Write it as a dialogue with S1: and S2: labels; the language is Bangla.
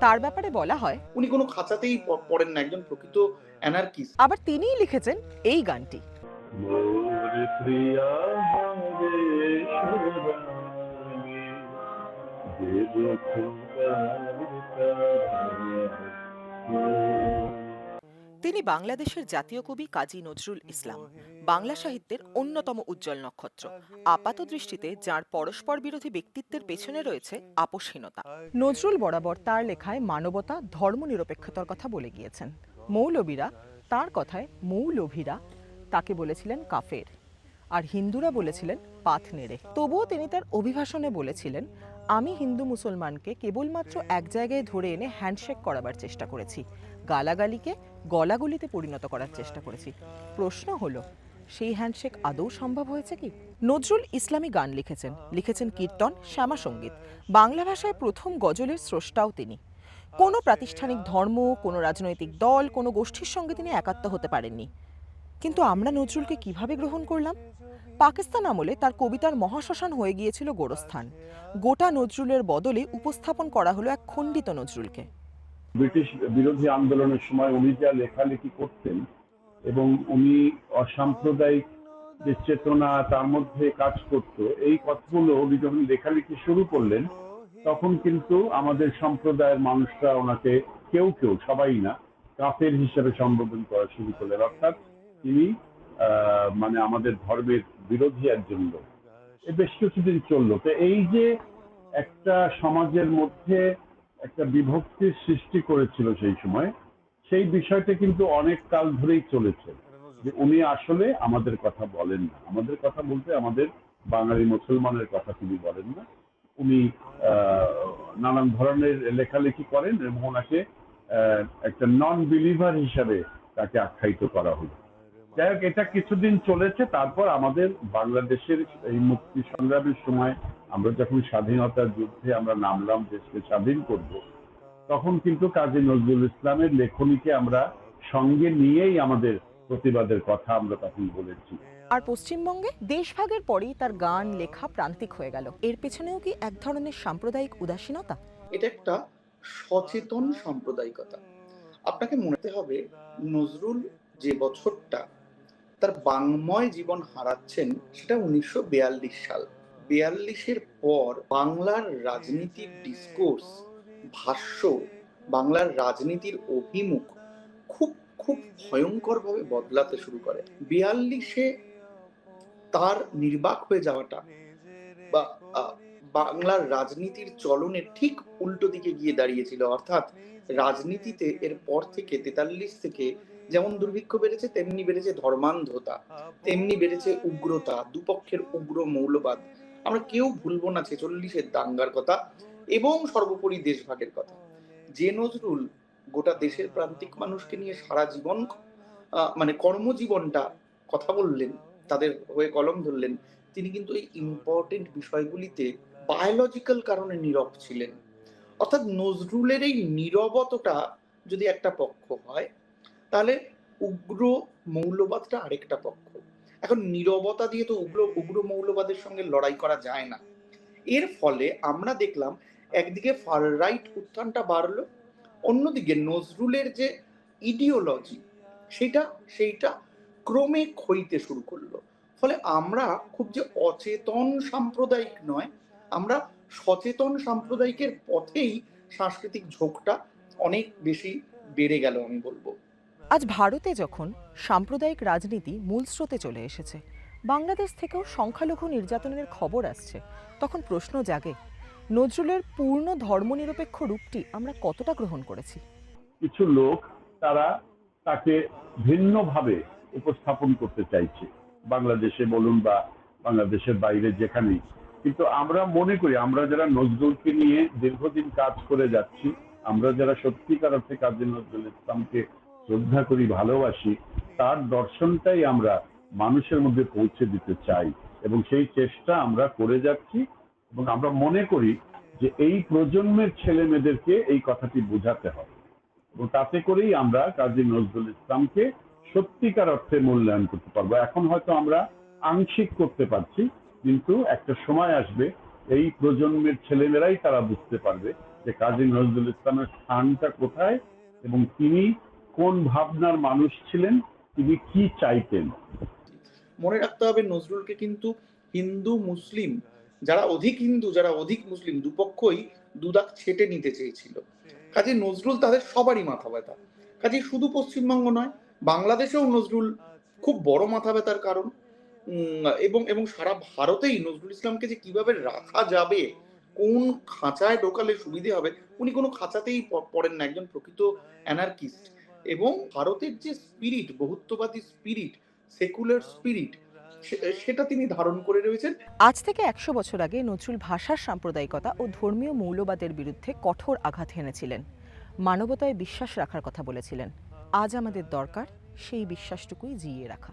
S1: তার ব্যাপারে বলা হয়,
S2: উনি কোনো খাঁচাতেই পড়েন না, একজন প্রকৃত অ্যানার্কিস্ট।
S1: আবার তিনিই লিখেছেন এই গানটি।
S3: মোর প্রিয়া হবে সুরাগে, দেব খোদার তারায়।
S1: তিনি বাংলাদেশের জাতীয় কবি কাজী নজরুল ইসলাম, বাংলা সাহিত্যের অন্যতম উজ্জ্বল নক্ষত্র। আপাত দৃষ্টিতে যার পরস্পর বিরোধী ব্যক্তিত্বের পেছনে রয়েছে আপোষহীনতা। নজরুল বরাবর তার লেখায় মানবতা, ধর্মনিরপেক্ষতার কথা বলে গিয়েছেন। মৌলবীরা, তার কথায় মৌলভীরা, তাকে বলেছিলেন কাফের, আর হিন্দুরা বলেছিলেন পাথ নেড়ে। তবুও তিনি তার অভিভাষণে বলেছিলেন, আমি হিন্দু মুসলমানকে কেবলমাত্র এক জায়গায় ধরে এনে হ্যান্ডশেক করাবার চেষ্টা করেছি, গালাগালিকে গলাগলিতে পরিণত করার চেষ্টা করেছি। প্রশ্ন হলো, সেই হ্যান্ডশেক আদৌ সম্ভব হয়েছে কি? নজরুল ইসলামী গান লিখেছেন কীর্তন, শ্যামা সঙ্গীত। বাংলা ভাষায় প্রথম গজলের স্রষ্টাও তিনি। কোনো প্রাতিষ্ঠানিক ধর্ম, কোনো রাজনৈতিক দল, কোনো গোষ্ঠীর সঙ্গে তিনি একাত্ম হতে পারেননি। কিন্তু আমরা নজরুলকে কিভাবে গ্রহণ করলাম? পাকিস্তান আমলে তার কবিতার মহাশ্মশান হয়ে গিয়েছিল গোরস্থান। গোটা নজরুলের বদলে উপস্থাপন করা হলো এক খণ্ডিত নজরুলকে।
S3: ব্রিটিশ বিরোধী আন্দোলনের সময় উনি যা লেখালেখি করতেন এবং উনি অসাম্প্রদায়িক যে চেতনা তার মধ্যে কাজ করত, এই কথাগুলো উনি যখন লেখালেখি শুরু করলেন, তখন কিন্তু আমাদের সম্প্রদায়ের মানুষরা ওনাকে কেউ কেউ, সবাই না, কাফের হিসেবে সম্বোধন করা শুরু করলেন। অর্থাৎ তিনি মানে আমাদের ধর্মের বিরোধী একজন লোক। এ বেশ কিছুদিন চললো। তো এই যে একটা সমাজের মধ্যে একটা বিভক্তির সৃষ্টি করেছিল সেই সময়, সেই বিষয়টা কিন্তু অনেক কাল ধরেই চলেছে, যে উনি আসলে আমাদের কথা বলেন না। আমাদের কথা বলতে আমাদের বাঙালি মুসলমানের কথা তিনি বলেন না। উনি নানান ধরনের লেখালেখি করেন এবং ওনাকে একটা নন বিলিভার হিসাবে তাকে আখ্যায়িত করা হলো। যাই হোক, এটা কিছুদিন চলেছে। তারপর আমাদের বাংলাদেশের এই মুক্তি সংগ্রামের সময় আমরা যখন স্বাধীনতার যুদ্ধে আমরা নামলাম, দেশকে স্বাধীন করব, তখন কিন্তু কাজী নজরুল ইসলামের লেখনীকে আমরা সঙ্গে নিয়েই আমাদের প্রতিবাদের কথা আমরা তখন বলেছি।
S1: আর পশ্চিমবঙ্গে দেশভাগের পরেই তার গান লেখা প্রান্তিক হয়ে গেল। এর পেছনেও কি এক ধরনের সাম্প্রদায়িক উদাসীনতা?
S2: এটা একটা সচেতন সাম্প্রদায়িকতা। আপনাকে মনে রাখতে হবে, নজরুল যে বছরটা তার বাংময় জীবন হারাচ্ছেন সেটা 1942 সাল। 42-এর পর বাংলার রাজনীতির ডিসকোর্স, ভাষ্য, বাংলার রাজনীতির অভিমুখ খুব খুব ভয়ঙ্করভাবে বদলাতে শুরু করে। 42-এ তার নির্বাক হয়ে যাওয়াটা বা বাংলার রাজনীতির চলনের ঠিক উল্টো দিকে গিয়ে দাঁড়িয়েছিল। অর্থাৎ রাজনীতিতে এর পর থেকে 43 থেকে যেমন দুর্ভিক্ষ বেড়েছে, তেমনি বেড়েছে ধর্মান্ধতা, তেমনি বেড়েছে উগ্রতা, দুপক্ষের উগ্র মৌলবাদ। আমরা কেউ ভুলবো না 46-এর দাঙ্গার কথা এবং সর্বোপরি দেশভাগের কথা। যে নজরুল গোটা দেশের প্রান্তিক মানুষকে নিয়ে সারা জীবন মানে কর্মজীবনটা কথা বললেন, তাদের হয়ে কলম ধরলেন, তিনি কিন্তু এই ইম্পর্টেন্ট বিষয়গুলিতে বায়োলজিক্যাল কারণে নীরব ছিলেন। অর্থাৎ নজরুলের এই নীরবতাটা যদি একটা পক্ষ হয়, তাহলে উগ্র মৌলবাদটা আরেকটা পক্ষ। এখন নীরবতা দিয়ে তো উগ্র মৌলবাদের সঙ্গে লড়াই করা যায় না। এর ফলে আমরা দেখলাম একদিকে ফার রাইট উত্থানটা বাড়লো, অন্যদিকে নজরুলের যে ইডিওলজি সেইটা ক্রমে ক্ষইতে শুরু করলো। ফলে আমরা খুব যে অচেতন সাম্প্রদায়িক নয়, আমরা সচেতন সাম্প্রদায়িকের পথেই সাংস্কৃতিক ঝোঁকটা অনেক বেশি বেড়ে গেল আমি বলবো।
S1: আজ ভারতে যখন সাম্প্রদায়িক রাজনীতি মূল স্রোতে চলে এসেছে, বাংলাদেশ থেকেও সংখ্যালঘু নির্যাতনের খবর আসছে, তখন প্রশ্ন জাগে, নজরুলের পূর্ণ ধর্মনিরপেক্ষ রূপটি আমরা কতটা গ্রহণ করেছি?
S3: কিছু লোক তারা তাকে ভিন্নভাবে উপস্থাপন করতে চাইছে, বাংলাদেশে বলুন বা বাংলাদেশের বাইরে যেখানেই। কিন্তু আমরা মনে করি, আমরা যারা নজরুলকে নিয়ে দীর্ঘদিন কাজ করে যাচ্ছি, আমরা যারা সত্যিকার অর্থে কাজী নজরুল ইসলামকে শ্রদ্ধা করি, ভালোবাসি, তার দর্শনটাই আমরা মানুষের মধ্যে পৌঁছে দিতে চাই এবং সেই চেষ্টা আমরা করে যাচ্ছি। এবং আমরা মনে করি যে এই প্রজন্মের ছেলে মেয়েদেরকে এই কথাটি বোঝাতে হবে এবং তাতে করেই আমরা কাজী নজরুল ইসলামকে সত্যিকার অর্থে মূল্যায়ন করতে পারবো। এখন হয়তো আমরা আংশিক করতে পারছি, কিন্তু একটা সময় আসবে এই প্রজন্মের ছেলেমেয়েরাই তারা বুঝতে পারবে যে কাজী নজরুল ইসলামের স্থানটা কোথায় এবং তিনি কোন ভাবনার মানুষ ছিলেন, তিনি কি চাইতেন।
S2: মনে রাখতে হবে নজরুলকে কিন্তু হিন্দু মুসলিম, যারা অধিক হিন্দু যারা অধিক মুসলিম, দুপক্ষই দুদাক ছেটে নিতে চেয়েছিল। কাজে নজরুল তাদের সবারই মাথা ব্যথা। কাজে শুধু পশ্চিমবঙ্গ নয়, বাংলাদেশেও নজরুল খুব বড় মাথা ব্যথার কারণ। এবং এবং সারা ভারতেই নজরুল ইসলামকে যে কিভাবে রাখা যাবে, কোন খাঁচায় ঢোকালে সুবিধে হবে, উনি কোনো খাঁচাতেই পড়েন না, একজন প্রকৃত অ্যানার্কিস্ট। এবং ভারতের যে স্পিরিট, বহুত্ববাদী স্পিরিট, সেকুলার স্পিরিট, সেটা তিনি ধারণ করে রয়েছেন।
S1: আজ থেকে 100 বছর আগে নজরুল ভাষার সাম্প্রদায়িকতা ও ধর্মীয় মৌলবাদের বিরুদ্ধে কঠোর আঘাত হেনেছিলেন। মানবতায় বিশ্বাস রাখার কথা বলেছিলেন। আজ আমাদের দরকার সেই বিশ্বাসটুকুই জিইয়ে রাখা।